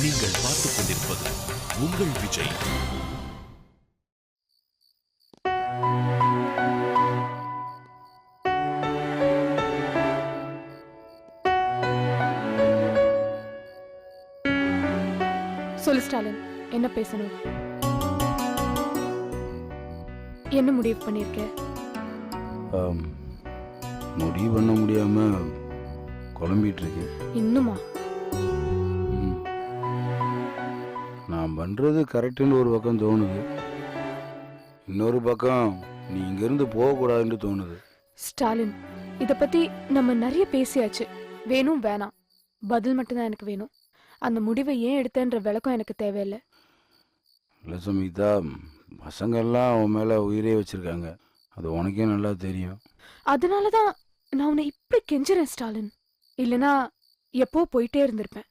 நீங்கள் பார்த்துக் கொண்டிருப்பது உங்கள் விஜய். சொல்லு ஸ்டாலின், என்ன பேசணும்? என்ன முடிவு பண்ணிருக்க? முடிவு பண்ண முடியாம குழம்பிட்டு இருக்கேன். இன்னுமா? நான் பண்றது கரெக்டுன்னு ஒரு பக்கம் தோணுது, இன்னொரு பக்கம் நீ இங்கிருந்து போகக்கூடாதுன்னு தோணுது. ஸ்டாலின், இத பத்தி நம்ம நிறைய பேசியாச்சு. வேணும் வேணாம் பதில் மட்டும்தான் எனக்கு வேணும். அந்த முடிவை ஏன் எடுத்தன்ற விளக்கம் எனக்கு தேவையில்லை. இல்லை சமீதா, பசங்க எல்லாம் உன் மேல உயிரே வச்சிருக்காங்க, அது உனக்கே நல்லா தெரியும். அதனாலதான் நான் உன்னை இப்படி கெஞ்சுறேன் ஸ்டாலின். இல்லனா எப்போ போயிட்டே இருந்திருப்பேன்.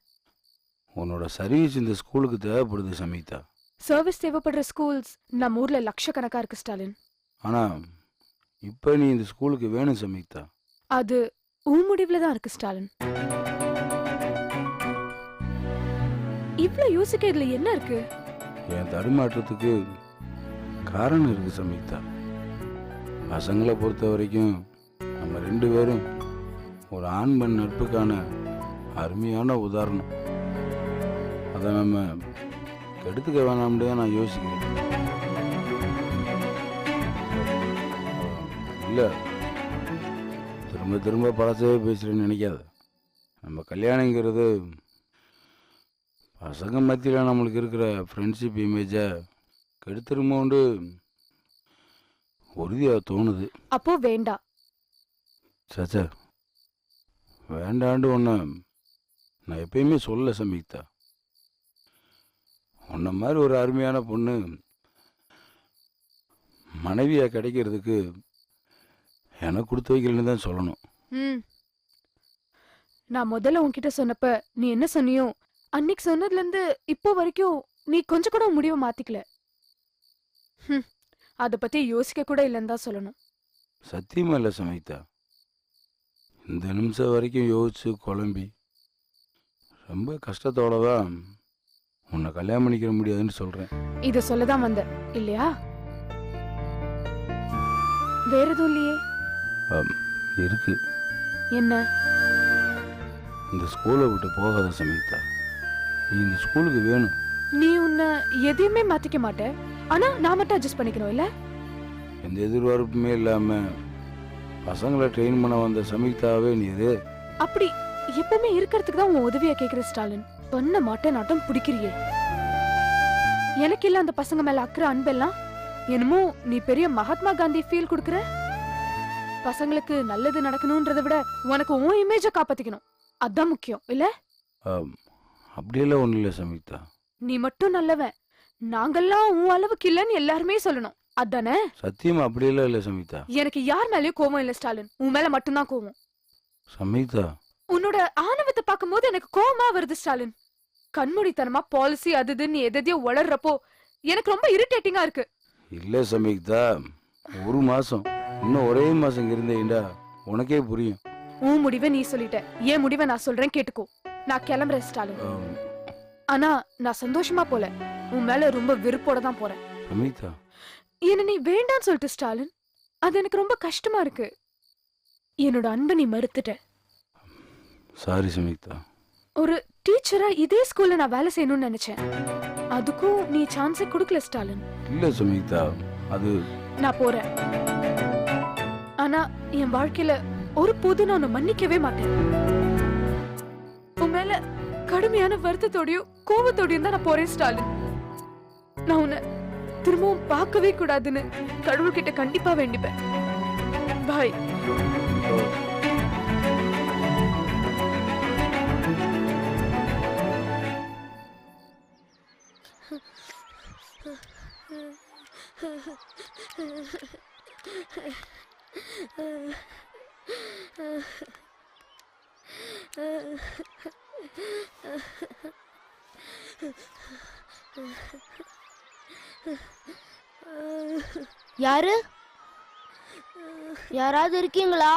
உன்னோட சர்வீஸ் இந்த ஸ்கூலுக்கு தேவைப்படுது சமீதா. சர்வீஸ் தேவைப்படுற ஸ்கூல்ஸ் நம்ம ஊர்ல லட்சக்கணக்கா இருக்கு ஸ்டாலின். ஆனா இப்ப நீ இந்த ஸ்கூலுக்கு வேணும் சமீதா. அது உன் முடிவுல தான் இருக்கு ஸ்டாலின். இவ்வளவு யோசிக்க இதுல என்ன இருக்கு? என் தடுமாற்றத்துக்கு காரணம் இருக்கு சமீதா. பசங்களை பொறுத்த வரைக்கும் நம்ம 2 பேரும் ஒரு ஆண் பெண் நட்புக்கான அருமையான உதாரணம். அதை நம்ம கெடுத்துக்க வேணாம்னு தான் நான் யோசிக்கிறேன். இல்லை, திரும்ப திரும்ப பழசவே பேசுகிறேன்னு நினைக்காத. நம்ம கல்யாணங்கிறது பசங்க மத்தியில் நம்மளுக்கு இருக்கிற ஃப்ரெண்ட்ஷிப் இமேஜை கெடுத்துருமோண்டு உறுதியாக தோணுது. அப்போ வேண்டாம். சச்சா, வேண்டாண்டு ஒன்று நான் எப்பயுமே சொல்ல சமீக்தா. உன்ன மாதிரி ஒரு அருமையான பொண்ணு மனைவியாக கிடைக்கிறதுக்கு எனக்கு கொடுத்து வைக்கலன்னு தான் சொல்லணும். நான் முதல்ல உன்கிட்ட சொன்னப்ப நீ என்ன சொன்னியோ அன்னைக்கு சொன்னதுல இருந்து இப்போ வரைக்கும் நீ கொஞ்சம் கூட முடிவை மாத்திக்கல. அத பத்தி யோசிக்க கூட இல்லைன்னு தான் சொல்லணும். சத்தியமா இல்லை சமீக்தா, இந்த நிமிஷம் வரைக்கும் யோசிச்சு குழம்பி ரொம்ப கஷ்டத்தோட தான் உன்னை கல்யாணம் பண்ணிக்கிற முடியாதுன்னு சொல்றேன். இத சொல்லதான் வந்த இல்லையா? வேற எதுவும் இல்லையே? இருக்கு. என்ன? இந்த ஸ்கூலை விட்டு போகாத சமீக்தா, நீ இந்த ஸ்கூலுக்கு வேணும். நீ உன்னை எதையுமே மாத்திக்க மாட்ட, ஆனா நான் மட்டும் அட்ஜஸ்ட் பண்ணிக்கணும் இல்ல? எந்த எதிர்பார்ப்புமே இல்லாம பசங்களை ட்ரெயின் பண்ண வந்த சமீக்தாவே நீ இது. அப்படி எப்பவுமே இருக்கிறதுக்கு தான் உன் உதவியா கேக்குற ஸ்டாலின். பண்ண மாட்டேன் நாட்டம் பிடிக்கிறியே. எனக்கு இல்ல அந்த பசங்க மேல அக்கறை அன்பெல்லாம். என்னமோ நீ பெரிய மகாத்மா காந்தி ஃபீல் கொடுக்கற. பசங்களுக்கு நல்லது நடக்கணும்ன்றதை விட உனக்கு உன் இமேஜ காப்பாத்திக்கணும், அதான் முக்கியம் இல்ல? அப்படியெல்லாம் ஒண்ணு இல்ல சமீக்தா. நீ மட்டும் நல்லவன், நாங்கெல்லாம் உன் அளவுக்கு இல்லன்னு எல்லாருமே சொல்லணும், அதானே? சத்தியமா அப்படியெல்லாம் இல்ல சமீக்தா. எனக்கு யார் மேலயும் கோவம் இல்ல ஸ்டாலின், உன் மேல மட்டும்தான் கோவம். சமீக்தா, உன்னோட ஆணவத்தை பார்க்கும் போது எனக்கு கோவமா வருது ஸ்டாலின். கண்மூடித்தனமா பாலிசி அது நீ எதையோ வளர்றப்போ எனக்கு ரொம்ப இரிட்டேட்டிங்கா இருக்கு. இல்ல சமீக்தா, 1 மாசம் இன்னும் ஒரே மாசம் இருந்தேன்டா உனக்கே புரியும். உன் முடிவை நீ சொல்லிட்ட, என் முடிவை நான் சொல்றேன் கேட்டுக்கோ. நான் கிளம்புறேன் ஸ்டாலின். ஆனா நான் சந்தோஷமா போல, உன் மேல ரொம்ப விருப்போட தான் போறேன். சமீக்தா, என்ன நீ வேண்டான்னு சொல்லிட்டு ஸ்டாலின், அது எனக்கு ரொம்ப கஷ்டமா இருக்கு. என்னோட அன்பை நீ மறுத்துட்ட. சாரி சமீக்தா. ஒரு டீச்சரா இதே ஸ்கூல்ல நான் வேலை செய்யணும்னு நினைச்சேன், அதுக்கும் நீ சான்ஸே கொடுக்கல ஸ்டாலின். இல்ல சமீக்தா, அது நான் போறேன். ஆனா என் வாழ்க்கையில ஒரு போது நான் உன்னை மன்னிக்கவே மாட்டேன். உன் மேல கடுமையான வருத்தத்தோடையும் கோவத்தோடையும் தான் நான் போறேன் ஸ்டாலின். நான் உன்னை திரும்பவும் பார்க்கவே கூடாதுன்னு கடவுள்கிட்ட கண்டிப்பா வேண்டிப்பேன். பாய். யாரு? யாராவது இருக்கீங்களா?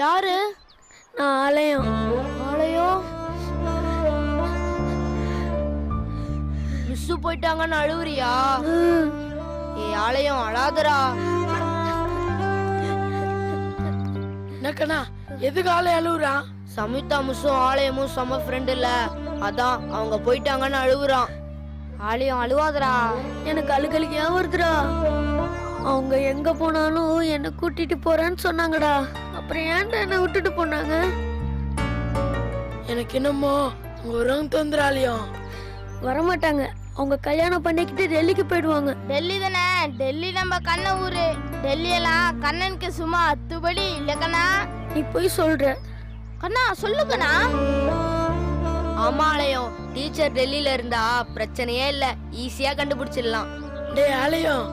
யாரு? நான் ஆலயம். ஆலயம்? போயிட்டாங்கன்னு அழுவுறியா? ஏ ஆலயம் அழாதரா. என்னக்கண்ணா எதுக்கு ஆளை அழுவுறான்? சமிதா மிஸ்ஸும் ஆலயமும் செம்ம ஃப்ரெண்ட் இல்ல, அதான் அவங்க போயிட்டாங்கன்னு அழுவுறான். ஆலயம் அழுவாதரா. எனக்கு அழுகலிக்கா வருதுடா. அவங்க எங்க போனாலும் என்ன கூட்டிட்டு போறேன்னு சொன்னாங்கடா. அப்புறம் ஏன்டா என்ன விட்டுட்டு போனாங்க? எனக்கு என்னமோ உங்க உறவு தந்துராலியும் வரமாட்டாங்க. அவங்க கல்யாணம் பண்ணிக்கிட்டு டெல்லிக்கு போயிடுவாங்க. டெல்லி தானே, டெல்லி நம்ம கண்ண ஊரு. டெல்லி எல்லாம் கண்ணனுக்கு சும்மா அத்துபடி இல்ல கண்ணா. நீ போய் சொல்ற. கண்ணா சொல்லுங்கண்ணா. ஆமா ஆலயம், டீச்சர் டெல்லியில இருந்தா பிரச்சனையே இல்ல, ஈஸியா கண்டுபிடிச்சிடலாம். டேய் ஆலயம்,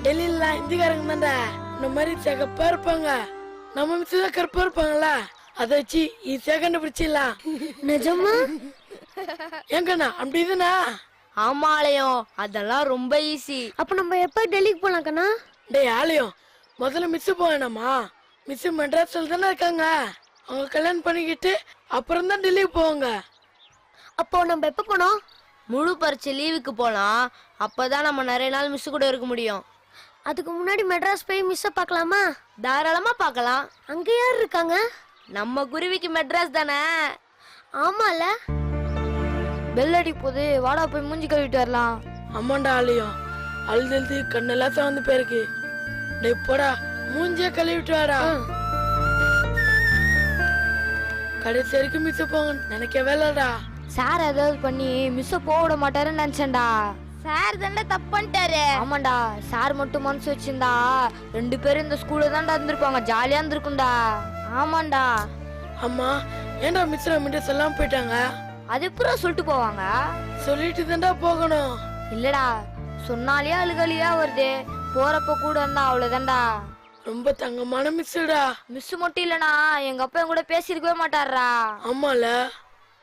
டெல்லியில இந்திக்காரங்க தான்டா இந்த மாதிரி சிகப்பா இருப்பாங்க. நம்ம மிஸ் தான் கருப்பா இருப்பாங்கல்ல, அதை வச்சு ஈஸியா கண்டுபிடிச்சிடலாம். நிஜமா? ஏங்கண்ணா அப்படிதானா? ஆமா ஆலயம், அதெல்லாம் ரொம்ப ஈஸி. அப்ப நம்ம எப்ப டெல்லிக்கு போலாம் கண்ணா? டேய் ஆலயம், முதல்ல மிஸ் போவேணாமா? மிஸ் மெட்ராஸ்ல தானே இருக்காங்க. அவங்க கல்யாணம் பண்ணிக்கிட்டு அப்புறம் தான் டெல்லிக்கு போவாங்க. அப்போ நம்ம எப்ப போனோம்? முழு பரீட்சை லீவுக்கு போலாம், அப்பதான் நம்ம நிறைய நாள் மிஸ் கூட இருக்க முடியும். அதுக்கு முன்னாடி மெட்ராஸ் போய் மிஸ்ஸ பார்க்கலாமா? தாராளமா பார்க்கலாம். அங்க யார் இருக்காங்க? நம்ம குருவிக்கு மெட்ராஸ் தானே. ஆமால. பெல் அடி போது, வாடா போய் மூஞ்சி கழுவிட்டு வரலாம். ஆமாண்டா ஆலயம், அழுது கண்ணெல்லாம் வந்து போயிருக்கு. டேய் போடா, மூஞ்சிய கழுவிட்டு வாடா. கடைசி வரைக்கும் மிஸ் போங்க நினைக்கவே இல்லடா. சார் ஏதாவது பண்ணி மிஸ் போக விட மாட்டாருன்னு நினைச்சேன்டா. சார் தாண்டா தப்பு பண்ணிட்டாரு. ஆமாண்டா, சார் மட்டும் மனசு வச்சிருந்தா 2 பேரும் இந்த ஸ்கூல்ல தாண்டா இருந்திருப்பாங்க, ஜாலியா இருந்திருக்கும்டா. ஆமாண்டா. அம்மா ஏன்டா மிஸ் நம்மகிட்ட சொல்லாம போயிட்டாங்க? அது எப்பறம் சொல்லிட்டு போவாங்க? சொல்லிட்டு தான்டா போகணும். இல்லடா, சொன்னாலே அழுகலியா வருது, போறப்ப கூட இருந்தா அவ்வளவுதான்டா. ரொம்ப தங்கமான மிஸ்டா. மிஸ் மட்டும் இல்லனா எங்க அப்பா என் கூட பேசிருக்கவே மாட்டாரா. ஆமால,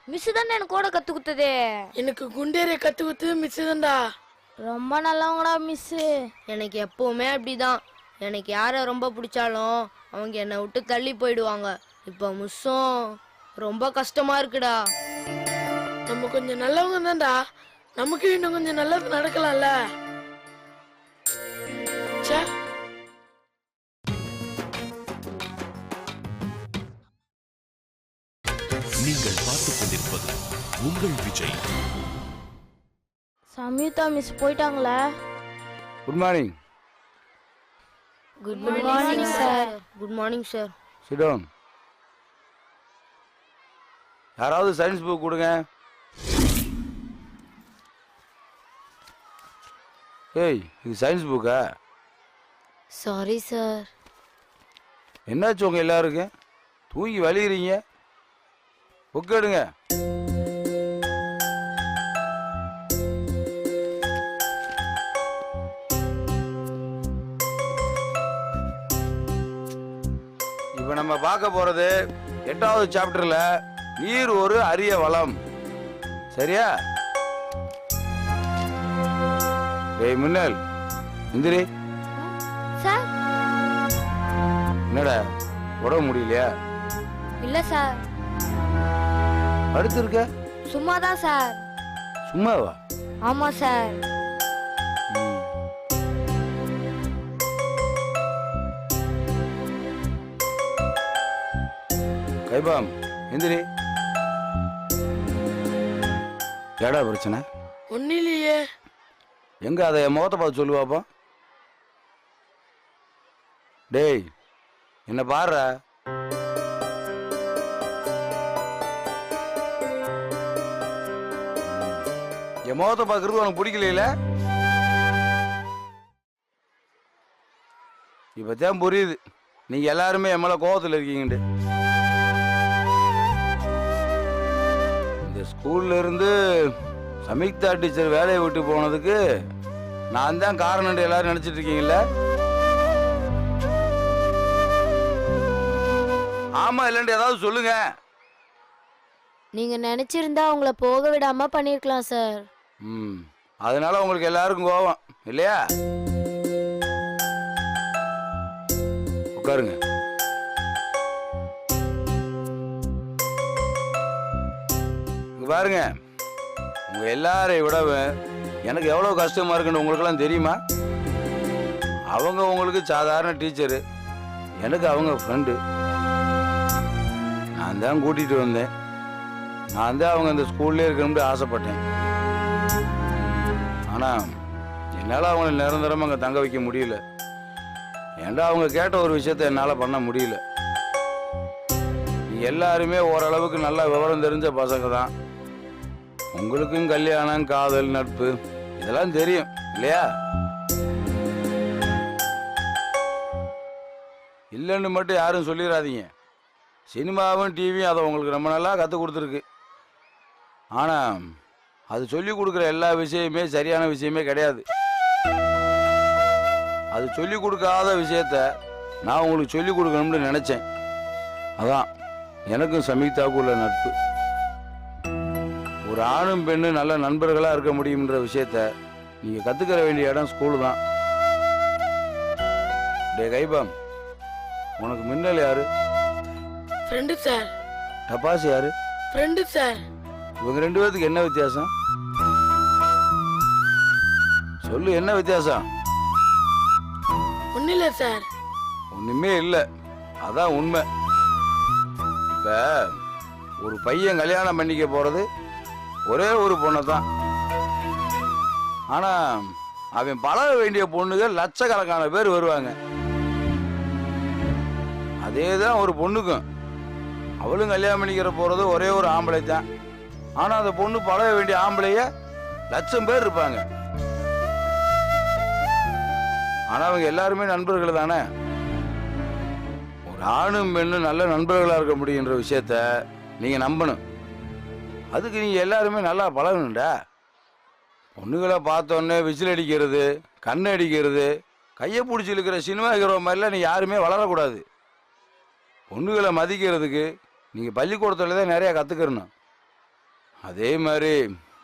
மிஸ் தானே எனக்கு கூட கத்து கொடுத்தது. எனக்கு குண்டேரிய கத்து கொடுத்தது மிஸ் தான்டா. ரொம்ப நல்லவங்கடா மிஸ். எனக்கு எப்பவுமே அப்படிதான். எனக்கு யாரை ரொம்ப பிடிச்சாலும் அவங்க என்னை விட்டு தள்ளி போயிடுவாங்க. இப்போ மிஸ்ஸும் ரொம்ப கஷ்டமா இருக்குடா. நம்ம கொஞ்சம் நல்லவங்க தான்டா, நமக்கு இன்னும் கொஞ்சம் நல்லது நடக்கலாம்ல. ச்சே. நீங்கள் பார்த்துக் கொண்டிருப்பது உங்கள் விஜய். சம்யுக்தா மிஸ் போயிட்டாங்களே. Good morning. Good morning sir. Good morning sir. Sit down. யாராவது சயின்ஸ் புக் கொடுங்க. ஏய், இது சயின்ஸ் புக்கா? Sorry sir. என்னாச்சு உங்க எல்லாருக்கும்? தூங்கி வலிக்கிறீங்க. புக் எடுங்க. இப்ப நம்ம பார்க்க போறது 8வது சாப்டர்ல நீர் ஒரு அரிய வளம். சரியா? டேய் மின்னல், இந்திரி. சார். என்னடா உடம்பு முடியலையா? இல்ல சார், படுத்திருக்க? சும்மாதான் சார். சும்மாவா? ஆமா சார். கைபாம், எந்திரி. ஏடா பிரச்சனை? ஒன்னும் இல்லையே. எங்க அதை என் முகத்தை பார்த்து சொல்லுவாப்பா. டேய், என்ன பாருடா. என் முகத்தை பார்க்கறது உனக்கு பிடிக்கல? இப்பதான் புரியுது நீங்க எல்லாருமே என் மேல கோவத்தில் இருக்கீங்கட்டு. இந்த ஸ்கூல்ல இருந்து சமிக்தா டீச்சர் வேலையை விட்டு போனதுக்கு நான் தான் காரணம் எல்லாரும் நினைச்சிட்டு இருக்கீங்கல்ல? ஆமா இல்லைன்னு ஏதாவது சொல்லுங்க. நீங்க நினைச்சிருந்தா உங்களை போக விடாம பண்ணிருக்கலாம் சார். அதனால உங்களுக்கு எல்லாருக்கும் கோவம் இல்லையா? உட்காருங்க. இங்க பாருங்க, உங்க எல்லாரையும் விடவும் எனக்கு எவ்வளோ கஷ்டமா இருக்குன்னு உங்களுக்கெல்லாம் தெரியுமா? அவங்க உங்களுக்கு சாதாரண டீச்சரு, எனக்கு அவங்க ஃப்ரெண்டு. நான் தான் கூட்டிகிட்டு வந்தேன். நான் தான் அவங்க அந்த ஸ்கூல்லே இருக்கணும்னு ஆசைப்பட்டேன். ஆனால் என்னால் அவங்கள நிரந்தரமாக அங்கே தங்க வைக்க முடியல. ஏன்டா அவங்க கேட்ட ஒரு விஷயத்த என்னால் பண்ண முடியல. எல்லாருமே ஓரளவுக்கு நல்லா விவரம் தெரிஞ்ச பசங்க தான். உங்களுக்கும் கல்யாணம், காதல், நட்பு இதெல்லாம் தெரியும் இல்லையா? இல்லைன்னு மட்டும் யாரும் சொல்லிடாதீங்க. சினிமாவும் டிவியும் அதை உங்களுக்கு ரொம்ப நல்லா கற்றுக் கொடுத்துருக்கு. ஆனால் அது சொல்லி கொடுக்குற எல்லா விஷயமே சரியான விஷயமே கிடையாது. அது சொல்லி கொடுக்காத விஷயத்த நான் உங்களுக்கு சொல்லி கொடுக்கணும்னு நினச்சேன். அதான் எனக்கும் சமீதாவுக்கும் உள்ள நட்பு. ஒரு ஆணும் பெண்ணு நல்ல நண்பர்களாக இருக்க முடியுன்ற விஷயத்த நீங்கள் கற்றுக்கிற வேண்டிய இடம் ஸ்கூலு தான். டே கைபாம், உனக்கு மின்னல் யாரு? Friend sir. டப்பாஸ் யாரு? Friend sir. இவங்க 2 பேர்த்துக்கு என்ன வித்தியாசம் சொல்லு? என்ன வித்தியாசம்? ஒன்றும் இல்லை சார். ஒண்ணுமே இல்லை, அதான் உண்மை. இப்ப ஒரு பையன் கல்யாணம் பண்ணிக்க போறது ஒரே ஒரு பொண்ணை தான். ஆனா அவன் பழக வேண்டிய பொண்ணுகள் லட்சக்கணக்கான பேர் வருவாங்க. அதே தான் ஒரு பொண்ணுக்கும். அவளும் கல்யாணம் பண்ணிக்கிற போறது ஒரே ஒரு ஆம்பளை தான். ஆனா அந்த பொண்ணு பழக வேண்டிய ஆம்பளைய லட்சம் பேர் இருப்பாங்க. ஆனா அவங்க எல்லாருமே நண்பர்கள் தானே. ஒரு ஆணும் பெண்ணும் நல்ல நண்பர்களா இருக்க முடியுன்ற விஷயத்த நீங்க நம்பணும். அதுக்கு நீங்க எல்லாருமே நல்லா பழகணும்டா. பொண்ணுகளை பார்த்தோன்னே விசில் அடிக்கிறது, கண்ணு அடிக்கிறது, கையை பிடிச்சி இழுக்கிற சினிமா ஹீரோ மாதிரிலாம் நீ யாருமே வளரக்கூடாது. பொண்ணுகளை மதிக்கிறதுக்கு நீங்கள் பள்ளிக்கூடத்துல தான் நிறையா கற்றுக்கிறணும். அதே மாதிரி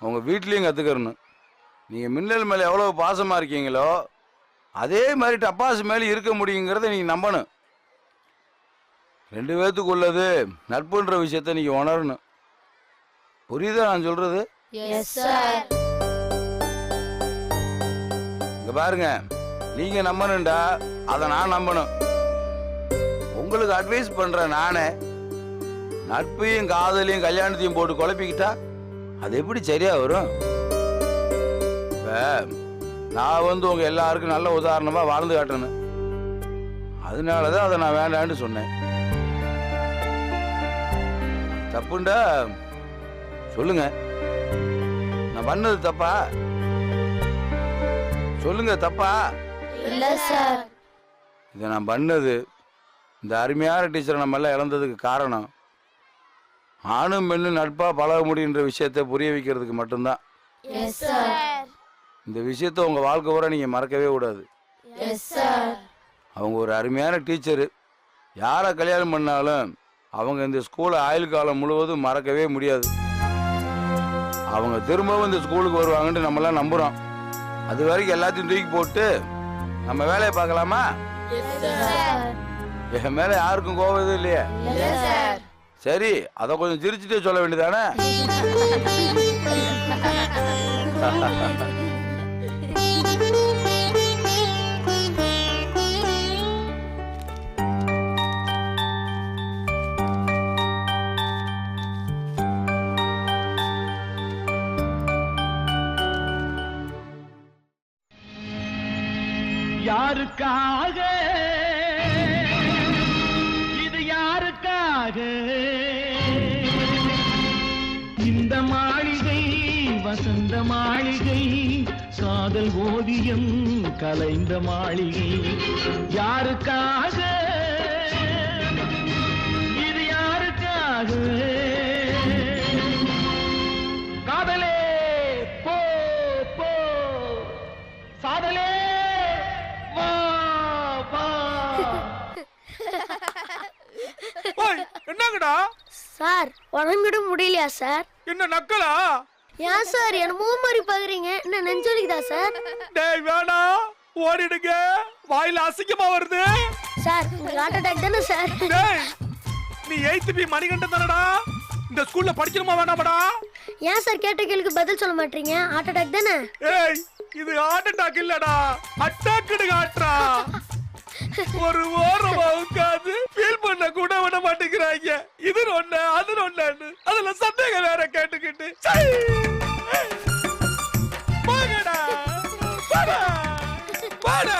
உங்கள் வீட்லேயும் கற்றுக்கிறணும். நீங்கள் மின்னல் மேலே எவ்வளோ பாசமாக இருக்கீங்களோ அதே மாதிரி டப்பாசு மேலே இருக்க முடியுங்கிறத நீங்கள் நம்பணும். 2 பேர்த்துக்குள்ளது நட்புன்ற விஷயத்த நீங்கள் உணரணும். புரியுதா நான் சொல்கிறது? இங்கே பாருங்க, நீங்கள் நம்பணுண்டா அதை நான் நம்பணும். உங்களுக்கு அட்வைஸ் பண்ணுறேன் நானே. நட்பையும் காதலையும் கல்யாணத்தையும் போட்டு குழப்பிக்கிட்டா அது எப்படி சரியா வரும்? இப்போ நான் உங்க எல்லாருக்கும் நல்ல உதாரணமா வாழ்ந்து காட்டணும். அதனாலதான் அதை நான் வேண்டான்னு சொன்னேன். தப்புண்டா சொல்லுங்க. நான் பண்ணது தப்பா? சொல்லுங்க, தப்பா? இல்ல சார். இதை நான் பண்ணது இந்த அருமையான டீச்சரை நம்ம எல்லாம் இழந்ததுக்கு காரணம் ஆணும் பெண்ணும் நட்பா பழக முடியுன்ற விஷயத்தை புரிய வைக்கிறதுக்கு மட்டும்தான். இந்த விஷயத்த உங்க வாழ்க்கை பூரா நீங்க மறக்கவே கூடாது. அவங்க ஒரு அருமையான டீச்சரு. யாரை கல்யாணம் பண்ணாலும் அவங்க இந்த ஸ்கூலை ஆயுள் காலம் முழுவதும் மறக்கவே முடியாது. அவங்க திரும்பவும் இந்த ஸ்கூலுக்கு வருவாங்கன்னு நம்மளாம் நம்புறோம். அது வரைக்கும் எல்லாத்தையும் தூக்கி போட்டு நம்ம வேலையை பார்க்கலாமா? என் மேல யாருக்கும் கோபம் எதுவும் இல்லையே? சரி, அதை கொஞ்சம் சிரிச்சுட்டே சொல்ல வேண்டியதானே? யாருக்காக இது யாருக்காக இந்த மாளிகை வசந்த மாளிகை காதல் ஓவியம் கலைந்த மாளிகை யாருக்காக இது யாருக்காக காதலே போ போ சாதலே என்னங்கடா சார் உடம்பிட முடியலையா சார்? என்ன நக்கலா? ஏன் சார் என்ன மூ மாதிரி பாக்குறீங்க? என்ன நெஞ்சொலிக்குதா சார்? டேய் வேணா, ஓடிடுங்க, வாயில அசிங்கமா வருது. சார் உங்களுக்கு ஹார்ட் அட்டாக் தானே சார்? டேய் நீ 8th பி மணிகண்டன் தானடா? இந்த ஸ்கூல்ல படிக்கணுமா வேணாமடா? ஏன் சார் கேட்ட கேள்விக்கு பதில் சொல்ல மாட்டீங்க? ஹார்ட் அட்டாக் தானே? ஏய் இது ஹார்ட் அட்டாக் இல்லடா, அட்டாக்டு ஆட்ரா. ஒரு ஓரமா உட்காந்து ஃபீல் பண்ண கூட விட மாட்டேங்கிறாங்க. இது ஒண்ணு அது ஒண்ணு, அதுல சந்தேகம் வேற கேட்டுக்கிட்டு போங்கடா, போடா, போடா.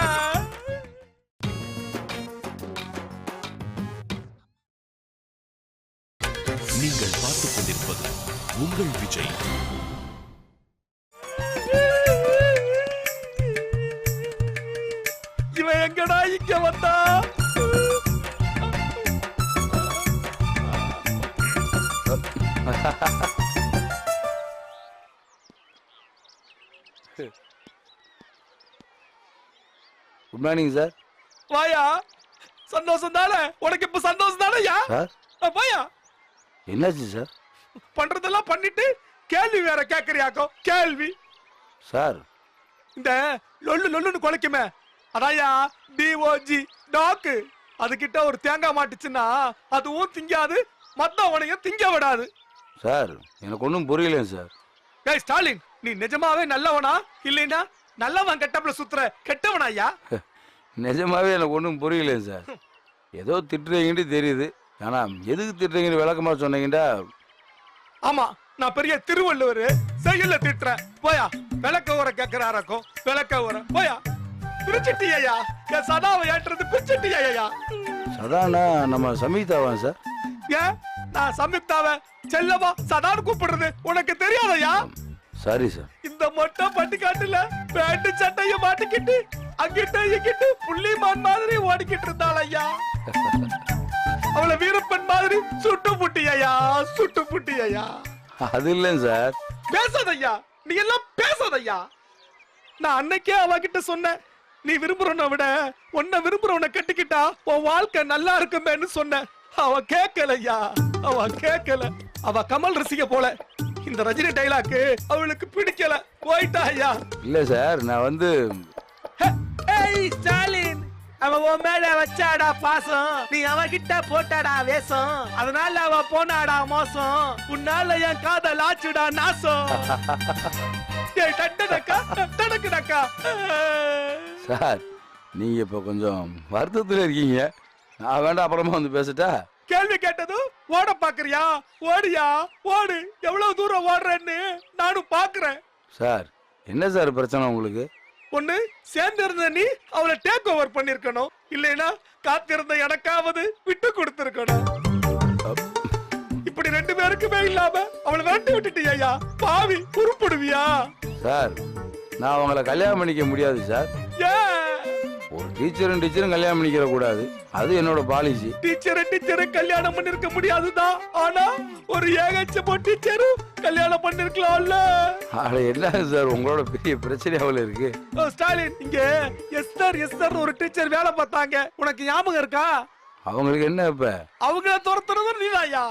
நீங்கள் பார்த்துக் கொண்டிருப்பது உங்கள் விஜய். இவன் எங்கடா இங்க வந்தா? Good morning sir. வாயா, சந்தோஷம் தானே உனக்கு? இப்ப சந்தோஷம் தானேயா? சார் வாயா. என்னாச்சு சார்? பண்றதெல்லாம் பண்ணிட்டு கேள்வி வேற கேக்குறியாக்கோ? கேள்வி சார் இந்த லொல்லு லொல்லுன்னு குலைக்குமே, அதாயா டிஓஜி டாக்கு. அதுகிட்ட ஒரு தேங்காய் மாட்டுச்சுன்னா அதுவும் திங்காது, மத்தவனையும் திங்க விடாது. சார் எனக்கு ஒன்றும் புரியல சார். டேய் ஸ்டாலின், நீ நிஜமாவே நல்லவனா இல்லைன்னா நல்லவன் கெட்டப்ல சுத்துற கெட்டவனாயா? நிஜமாவே எனக்கு ஒன்றும் புரியல சார். ஏதோ திட்டுறீங்கன்னு தெரியுது, ஆனா எதுக்கு திட்டுறீங்கன்னு விளக்கமா சொன்னீங்கடா. ஆமா, நான் பெரிய திருவள்ளுவர், செயல்ல திட்டுறேன். போயா விளக்க ஊற கேக்குறாராக்கும், விளக்க ஊற போயா. பிரிச்சிட்டியா என் சதாவை ஏற்றுறது? பிரிச்சிட்டியா? சதானா நம்ம சமீதாவான் சார். ஏன் நான் சம்யுக்தாவை செல்லவா சதான்னு கூப்பிடுறது உனக்கு தெரியாதயா? Sorry sir. இந்த மொட்டை பட்டிக்காட்டுல பேண்ட் சட்டைய மாட்டிக்கிட்டு அங்கிட்ட இங்கிட்டு புள்ளிமான் மாதிரி ஓடிக்கிட்டு இருந்தாள் ஐயா. அவளை வீரப்பன் மாதிரி சுட்டு புட்டியா, சுட்டு புட்டியா. அது இல்லைங்க சார். பேசாதய்யா, நீ எல்லாம் பேசாதய்யா. நான் அன்னைக்கே அவகிட்ட சொன்னேன், நீ விரும்புறவனை விட உன்னை விரும்புறவனை கட்டிக்கிட்டா உன் வாழ்க்கை நல்லா இருக்குமேன்னு சொன்னேன். அவ கேட்கலையா, அவ கேட்கல. அவ கமல் ரசிக போல. இந்த ரஜினி டைலாக்கு அவளுக்கு பிடிக்கல, போயிட்டா ஐயா. இல்ல சார், நான் வந்து ஏய் ஸ்டாலின், அவ உன் மேல வச்சாடா பாசம், நீ அவகிட்ட போட்டாடா வேஷம், அதனால அவ போனாடா மோசம், உன்னால என் காதல் ஆச்சுடா நாசம். ஏய் டட்டடக்கா டடக்குடக்கா. சார் நீங்க இப்ப கொஞ்சம் வருத்தத்துல இருக்கீங்க. நான் வேண்டாம் அப்புறமா வந்து பேசட்டா? கேள்வி கேட்டதும் ஓட பாக்குறியா? ஓடியா ஓடு, எவ்வளவு தூரம் ஓடுறேன்னு நானும் பாக்குறேன். சார் என்ன சார் பிரச்சனை உங்களுக்கு? ஒண்ணு சேர்ந்து இருந்த நீ அவளை டேக் ஓவர் பண்ணிருக்கணும், இல்லைன்னா காத்திருந்த எனக்காவது விட்டு கொடுத்திருக்கணும். இப்படி ரெண்டு பேருக்குமே இல்லாம அவளை விரட்டி விட்டுட்டியா? பாவி, உருப்படுவியா? சார் நான் அவங்கள கல்யாணம் பண்ணிக்க முடியாது சார். ஏன்? ஒரு டீச்சரும் கல்யாணம் பண்ணிக்கிற கூடாது, அது என்னோட பாலிசி. டீச்சரை கல்யாணம் பண்ணிருக்க முடியாதுதான், ஆனா ஒரு ஏகச்சமோ டீச்சரும் கல்யாணம் பண்ணிருக்கலாம்ல. அது என்னங்க சார் உங்களோட பெரிய பிரச்சனை அவ்வளவு இருக்கு? ஸ்டாலின், இங்க எஸ்தர் ஒரு டீச்சர் வேலை பார்த்தாங்க, உனக்கு ஞாபகம் இருக்கா? அவங்களுக்கு என்ன இப்ப? அவங்கள துரத்துறதும் நீதாயா?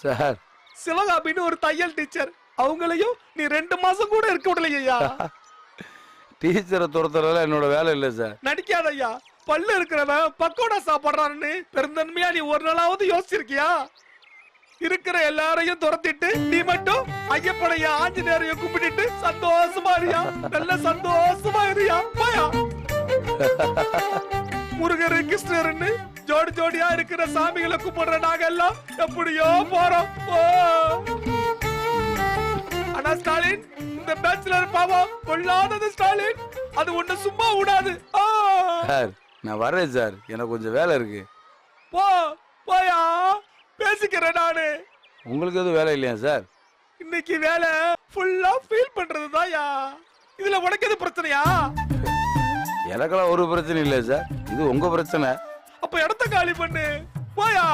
சார் சிவகாமின்னு ஒரு தையல் டீச்சர், அவங்களையும் நீ 2 மாசம் கூட இருக்க விடலையா? டீச்சரை துரத்துறதுல என்னோட வேலை இல்ல சார். நடிக்காதய்யா. பல்லு இருக்கிறவன் பக்கோடா சாப்பிடுறான்னு பெருந்தன்மையா நீ ஒரு நாளாவது யோசிச்சிருக்கியா? இருக்கிற எல்லாரையும் துரத்திட்டு நீ மட்டும் ஐயப்பனைய ஆஞ்சநேயரையும் கூப்பிட்டு சந்தோஷமா இருயா, நல்ல சந்தோஷமா இருயா. போயா. முருகர் கிருஷ்ணர்னு ஜோடி ஜோடியா இருக்கிற சாமிகளை கூப்பிடுற நாங்க எல்லாம் எப்படியோ போறோம். ஆனா ஸ்டாலின், இந்த பேச்சுலர் பாவம் கொள்ளாதது ஸ்டாலின், அது ஒண்ணு சும்மா விடாது. சார் நான் வரேன் சார், எனக்கு கொஞ்சம் வேலை இருக்கு. போயா, பேசிக்கிறேன் நானு. உங்களுக்கு எதுவும் வேலை இல்லையா சார்? இன்னைக்கு வேலை ஃபுல்லா ஃபீல் பண்றதுதான்யா. இதுல உனக்கு எது பிரச்சனையா? எனக்கெல்லாம் ஒரு பிரச்சனை இல்லை சார், இது உங்க பிரச்சனை. அப்ப இடத்த காலி பண்ணு, போயா.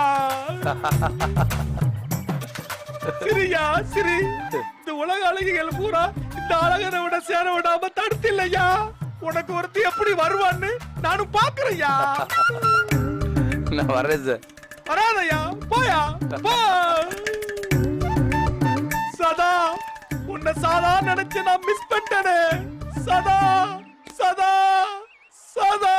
சிரியா சிரி, இந்த உலக அழகிகள் பூரா இந்த அழகனை விட சேர விடாம தடுத்து இல்லையா? உனக்கு ஒருத்தி எப்படி வருவான்னு நானும் பாக்குறையா. நான் வரேன் சார். வராதையா, போயா போ. சதா உன்னை சாதா நினைச்சு நான் மிஸ் பண்ணிட்டேனே. சதா சதா சதா.